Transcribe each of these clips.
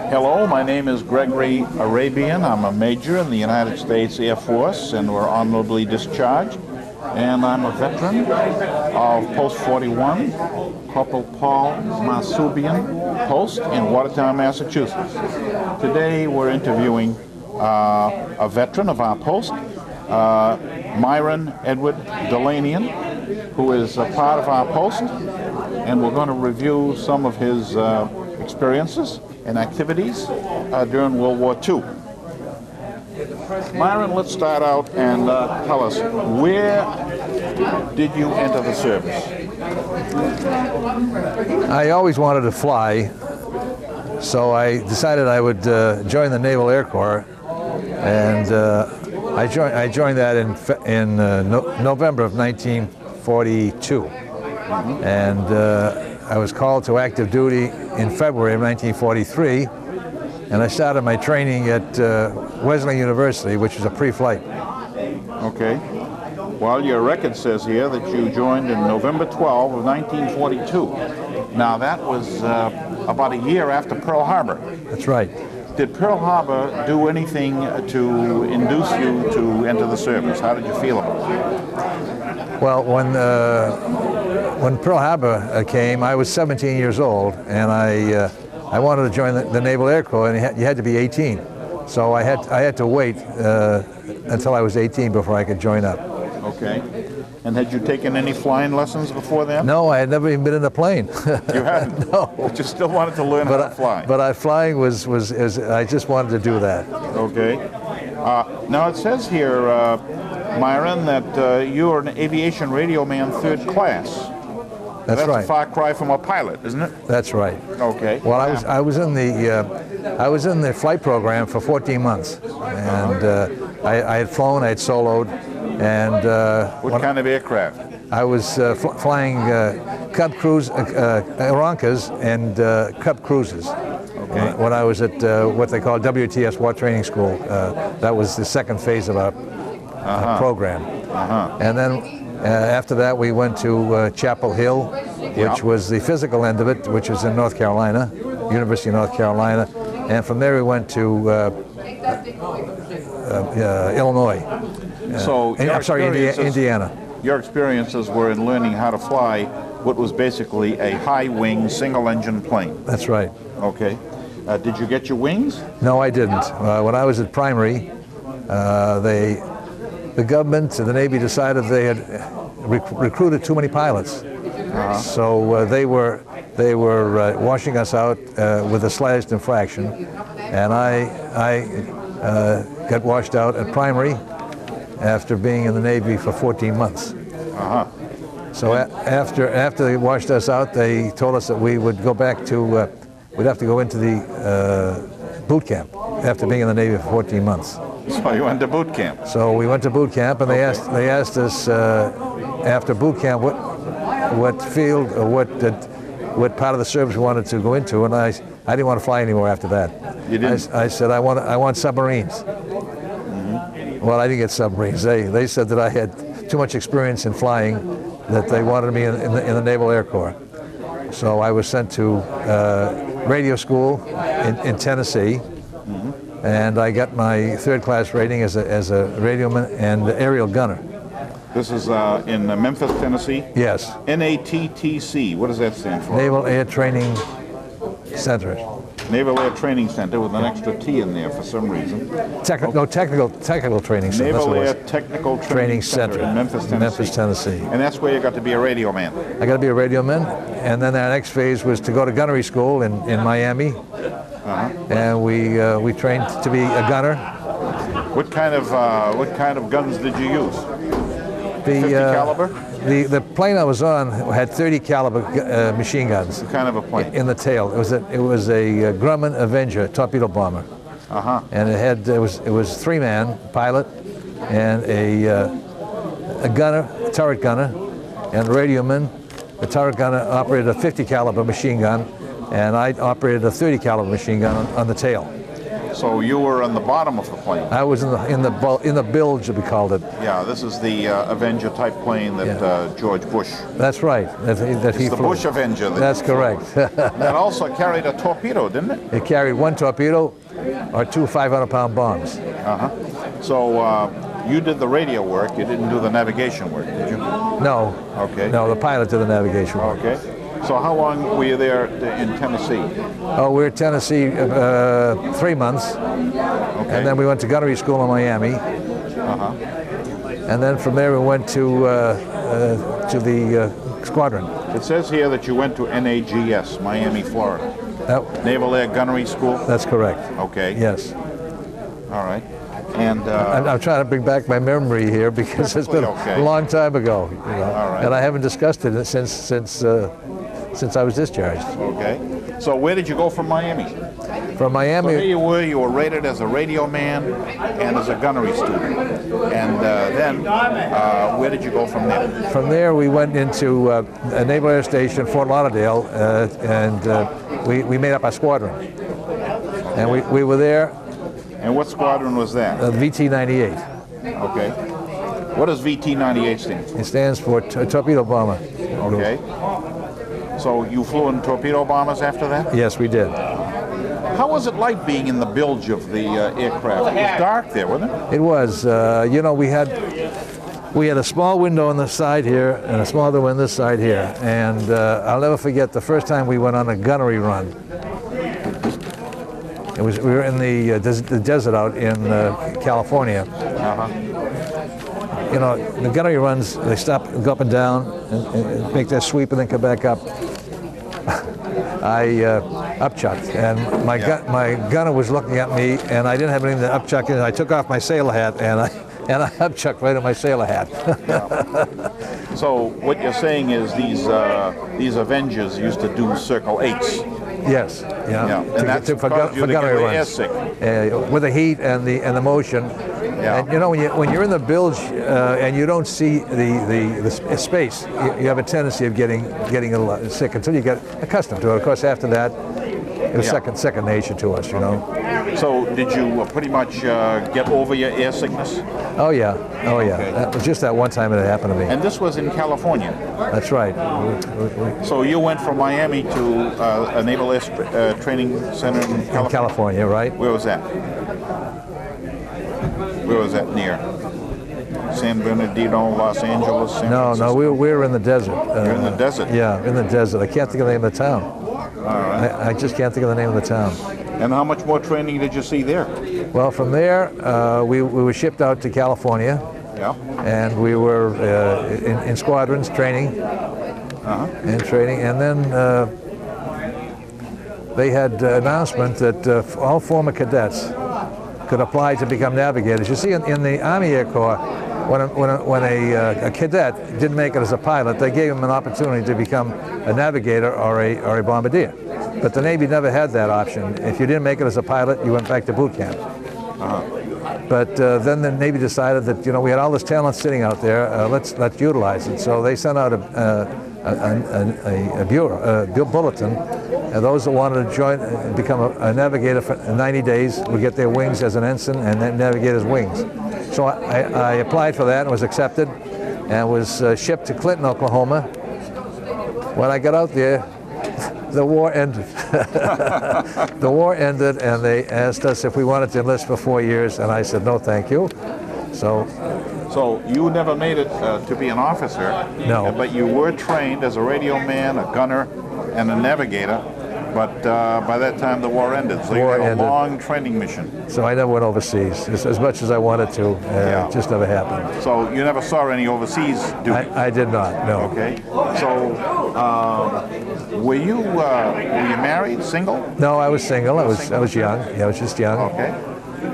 Hello, my name is Gregory Arabian. I'm a major in the United States Air Force and we're honorably discharged. And I'm a veteran of Post 41, Corporal Paul Masubian Post in Watertown, Massachusetts. Today we're interviewing a veteran of our post, Myron Edward Dilanian, who is a part of our post, and we're going to review some of his experiences and activities during World War II. Myron, let's start out and tell us, where did you enter the service? I always wanted to fly, so I decided I would join the Naval Air Corps, and I joined that in November of 1942, and I was called to active duty in February of 1943, and I started my training at Wesleyan University, which was a pre-flight. Okay. Well, your record says here that you joined in November 12 of 1942. Now, that was about a year after Pearl Harbor. That's right. Did Pearl Harbor do anything to induce you to enter the service? How did you feel about it? Well, when Pearl Harbor came, I was 17 years old, and I wanted to join the Naval Air Corps, and you had to be 18. So I had to wait until I was 18 before I could join up. Okay. And had you taken any flying lessons before then? No, I had never even been in a plane. You hadn't? No. But you still wanted to learn how to fly? But flying was I just wanted to do that. Okay. Now it says here, Myron, that you're an aviation radio man 3rd class. That's right. That's a far cry from a pilot, isn't it? That's right. Okay. Well, I was in the flight program for 14 months, and I had flown, I had soloed, and what kind of aircraft? I was flying Cub Cruise, Aeroncas, and Cub Cruises. Okay. When I was at what they call WTS War Training School, that was the second phase of our program. And then after that, we went to Chapel Hill, which was the physical end of it, which was in North Carolina, University of North Carolina, and from there we went to Illinois. Indiana. Your experiences were in learning how to fly what was basically a high-wing, single-engine plane. That's right. Okay. Did you get your wings? No, I didn't. When I was at primary, the government, the Navy decided they had recruited too many pilots. So they were washing us out with the slightest infraction, and I got washed out at primary after being in the Navy for 14 months. So after they washed us out, they told us that we would go back to, we'd have to go into the boot camp after being in the Navy for 14 months. So you went to boot camp. So we went to boot camp, and they asked us after boot camp what field or what part of the service we wanted to go into, and I didn't want to fly anymore after that. You didn't? I said I want submarines. Well, I didn't get submarines. They said that I had too much experience in flying, that they wanted me in the Naval Air Corps. So I was sent to radio school in Tennessee. And I got my 3rd class rating as a radioman and aerial gunner. This is in Memphis, Tennessee? Yes. NATTC, what does that stand for? Naval Air Training Center. Naval Air Training Center with an extra T in there for some reason. Technical Training Center. Naval Air Technical Training Center in Memphis, Tennessee. Memphis, Tennessee. And that's where you got to be a radio man. I got to be a radio man, and then our next phase was to go to gunnery school in Miami. And we trained to be a gunner. What kind of guns did you use? 50 caliber? The plane I was on had 30 caliber machine guns. What kind of a plane? In the tail. It was a Grumman Avenger torpedo bomber. And it was 3-man pilot and a gunner, a turret gunner, and a radioman. The turret gunner operated a 50 caliber machine gun, and I operated a 30 caliber machine gun on the tail. So you were on the bottom of the plane. I was in the bilge, we called it. Yeah, this is the Avenger type plane that George Bush. That's right. That he It's the flew. Bush Avenger. That's correct. That also carried a torpedo, didn't it? It carried one torpedo or two 500-pound bombs. So you did the radio work. You didn't do the navigation work, did you? No. Okay. No, the pilot did the navigation work. Okay. So how long were you there in Tennessee? Oh, we were in Tennessee 3 months, Okay. and then we went to gunnery school in Miami, and then from there we went to the squadron. It says here that you went to NAGS, Miami, Florida. Naval Air Gunnery School? That's correct. Okay. Yes. All right. And I'm trying to bring back my memory here because it's been a long time ago, you know, All right. and I haven't discussed it since I was discharged. okay. So where did you go from Miami? From So here Miami, you were rated as a radio man and as a gunnery student. And then where did you go from there? we went into a Naval Air Station, Fort Lauderdale, and we made up our squadron. And we were there, And what squadron was that? VT-98. Okay. What does VT-98 stand for? It stands for torpedo bomber. Okay. So you flew in torpedo bombers after that? Yes, we did. How was it like being in the bilge of the aircraft? It was dark there, wasn't it? It was. You know, we had a small window on the side here and a small window on this side here. And I'll never forget the first time we went on a gunnery run. We were in the desert out in California. You know, the gunnery runs, they stop, go up and down, and make their sweep, and then come back up. I upchucked, and my gunner was looking at me, and I didn't have anything to upchuck in. I took off my sailor hat, and I upchucked right in my sailor hat. So what you're saying is these Avengers used to do Circle 8s. Yes, Yeah, and that's caused you to get airsick. With the heat and the motion. Yeah. And you know, when you're in the bilge and you don't see the space, you have a tendency of getting a little sick until you get accustomed to it. Of course, after that, it was second nature to us, you know. So did you pretty much get over your air sickness? Oh yeah. Okay. That was just that one time it happened to me. And this was in California. That's right. So you went from Miami to a Naval Air Training Center in California? In California, right? Where was that? Where was that near? San Bernardino, Los Angeles, San Francisco? No, we were in the desert. You're in the desert? Yeah, in the desert. I can't think of the name of the town. All right. I just can't think of the name of the town. And how much more training did you see there? Well, from there, we were shipped out to California, Yeah. and we were in squadrons training, and then they had an announcement that all former cadets could apply to become navigators. You see, in the Army Air Corps, when a cadet didn't make it as a pilot, they gave him an opportunity to become a navigator or a bombardier. But the Navy never had that option. If you didn't make it as a pilot, you went back to boot camp. But then the Navy decided that, you know, we had all this talent sitting out there, let's utilize it. So they sent out a bulletin, and those that wanted to join, become a navigator for 90 days would get their wings as an ensign and then navigator's wings. So I applied for that and was accepted, and was shipped to Clinton, Oklahoma. When I got out there, the war ended. The war ended, and they asked us if we wanted to enlist for 4 years, and I said, no, thank you. So you never made it to be an officer. No. But you were trained as a radio man, a gunner, and a navigator. But by that time, the war ended. So you had a long training mission. So I never went overseas, as much as I wanted to. It just never happened. So you never saw any overseas duty? I did not, no. Okay. So were you married, single? No, I was single. I was young. Yeah, I was just young. Okay.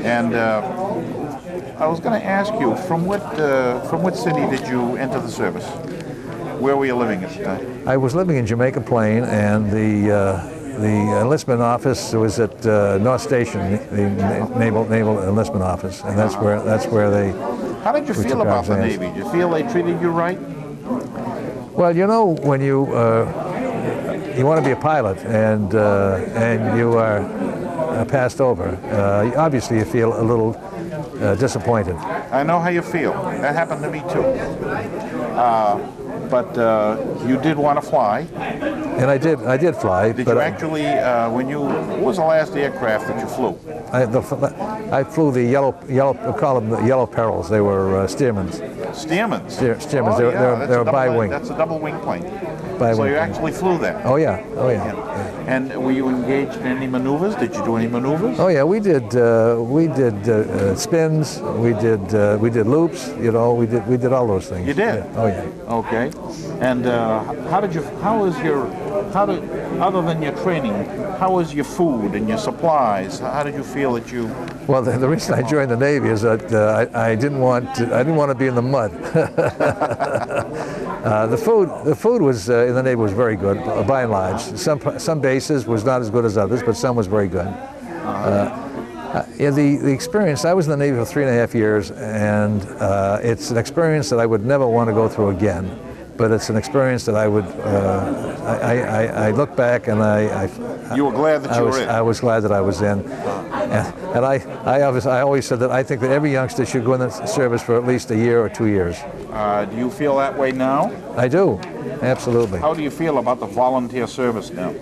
And I was going to ask you, from what city did you enter the service? Where were you living at the time? I was living in Jamaica Plain, and the enlistment office was at North Station, the Naval Enlistment Office, and that's where they. How did you feel about the Navy? Did you feel they treated you right? Well, you know, when you want to be a pilot, and you are passed over. Obviously, you feel a little disappointed. I know how you feel. That happened to me too. But you did want to fly. And I did fly. Did you actually, what was the last aircraft that you flew? I flew the yellow, call them the Yellow Perils. They were Stearmans. Stearmans? Stearmans, Oh, they were bi-wing. That's a double wing plane. So you actually flew that? Oh yeah. And were you engaged in any maneuvers? Did you do any maneuvers? Oh yeah, we did spins. We did loops. You know, we did all those things. You did? Yeah. Oh yeah. Okay. And other than your training, how was your food and your supplies? How did you feel that you? Well, the reason I joined the Navy is that I didn't want to be in the mud. The food was in the Navy was very good by and large. Some bases was not as good as others, but some was very good. The experience. I was in the Navy for 3.5 years, and it's an experience that I would never want to go through again. But it's an experience that I would. I look back and You were glad that you were in. I was glad that I was in, and I always said that I think that every youngster should go in the service for at least a year or 2 years. Do you feel that way now? I do, absolutely. How do you feel about the volunteer service now?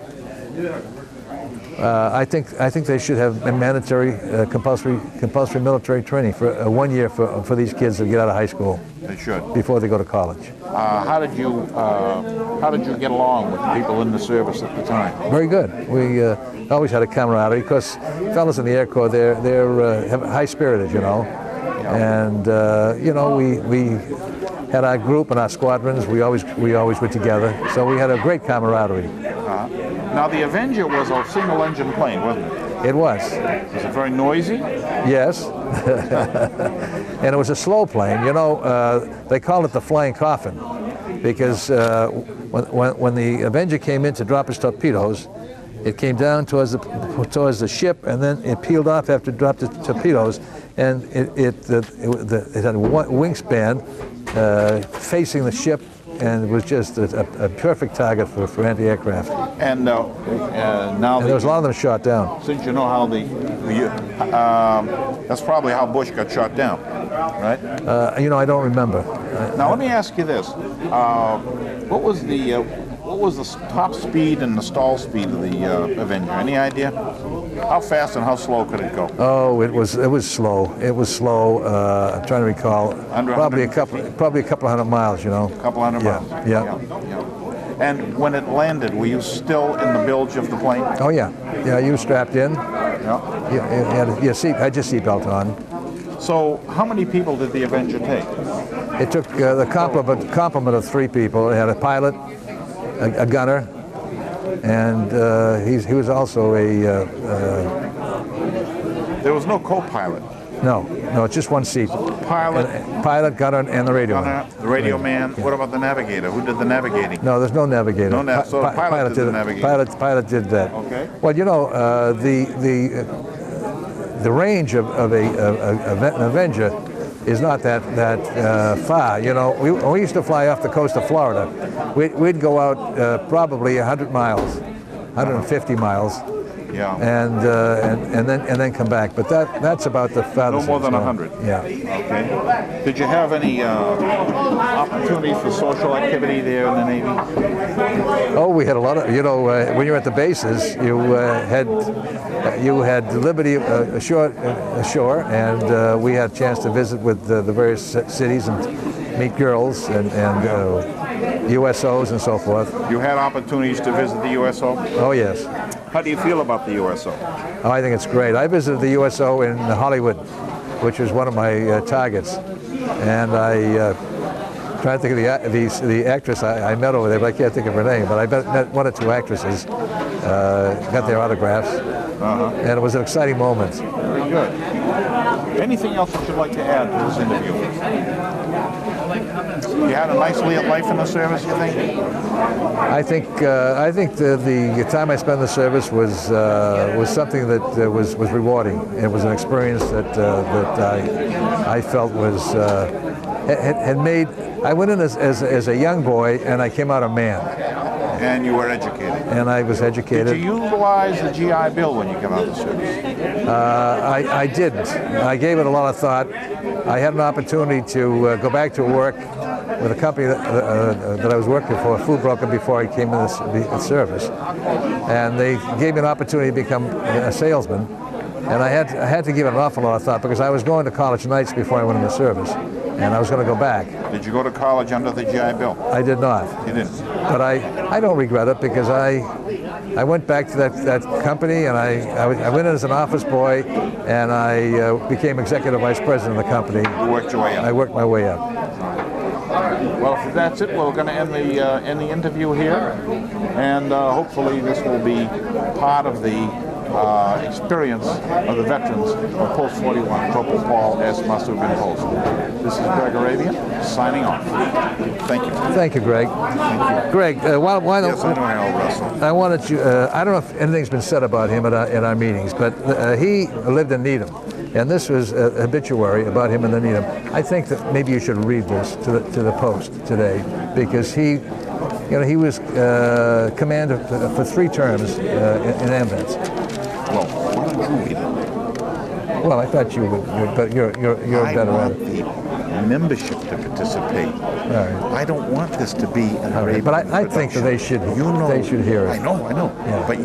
I think they should have a mandatory, compulsory military training for 1 year for these kids to get out of high school. They should. Before they go to college. How did you get along with the people in the service at the time? Very good. We always had a camaraderie because fellas in the Air Corps they're high spirited, you know, and you know we had our group and our squadrons. We always were together, so we had a great camaraderie. Now the Avenger was a single engine plane, wasn't it? It was. Was it very noisy? Yes. And it was a slow plane. You know, they called it the flying coffin because when the Avenger came in to drop his torpedoes, it came down towards the ship, and then it peeled off after it dropped the torpedoes, and it had a wingspan facing the ship, and it was just a perfect target for anti-aircraft. And now there was a lot of them shot down. Since you know how that's probably how Bush got shot down, right? You know, I don't remember. Now let me ask you this: what was the top speed and the stall speed of the Avenger? Any idea? How fast and how slow could it go? Oh, it was slow. It was slow. I'm trying to recall. Probably a couple hundred miles. You know. A couple hundred miles. Yeah. And when it landed, were you still in the bilge of the plane? Oh yeah. Yeah, you were strapped in. Yeah. I had your seatbelt on. So, how many people did the Avenger take? It took the complement of 3 people. It had a pilot, a gunner, and he was also a. There was no co-pilot. No, it's just one seat. Pilot, gunner, and the radio man. The radio man. Yeah. What about the navigator? Who did the navigating? No, there's no navigator. So the pilot did the navigating. Pilot did that. Okay. Well, you know, the range of an Avenger is not that far. You know, we used to fly off the coast of Florida. We'd go out probably 100 miles, 150 miles. Yeah. And then come back. But that's about the farthest. No more than 100. Yeah. Okay. Did you have any opportunity for social activity there in the Navy? Oh, we had a lot of. You know, when you're at the bases, you had liberty ashore, and we had a chance to visit with the various cities and meet girls and USOs and so forth. You had opportunities to visit the USO? Oh yes. How do you feel about the USO? Oh, I think it's great. I visited the USO in Hollywood, which was one of my targets, and I trying to think of the actress I met over there, but I can't think of her name. But I met 1 or 2 actresses, got their autographs, and it was an exciting moment. Very good. Anything else that you'd like to add to this interview? You had a nice life in the service, you think? I think the time I spent in the service was something that was rewarding. It was an experience that I felt was had made. I went in as a young boy, and I came out a man. And you were educated. and I was educated. Did you utilize the GI Bill when you came out of the service? I didn't. I gave it a lot of thought. I had an opportunity to go back to work with a company that I was working for, a food broker, before I came in the service. And they gave me an opportunity to become a salesman. And I had to give it an awful lot of thought because I was going to college nights before I went into service. And I was going to go back. Did you go to college under the GI Bill? I did not. You didn't? But I don't regret it because I went back to that company, and I went in as an office boy, and I became executive vice president of the company. You worked your way up? I worked my way up. Well, if that's it, we're going to end the interview here, and hopefully this will be part of the experience of the veterans of Post 41, Corporal Paul S. Must Have Been Post. This is Greg Arabian, signing off. Thank you. Thank you, Greg. Thank you. Greg, why don't Yes, I know Harold Russell. I wanted you, I don't know if anything's been said about him in our meetings, but he lived in Needham, and this was a obituary about him in the Needham. I think that maybe you should read this to the Post today, because he was commander for 3 terms in AmVets. Well, why don't you read it? Well, I thought you would, but you're better at it. I want the membership to participate. All right. I don't want this to be an Arabian But I think that they should hear it. I know. Yeah. But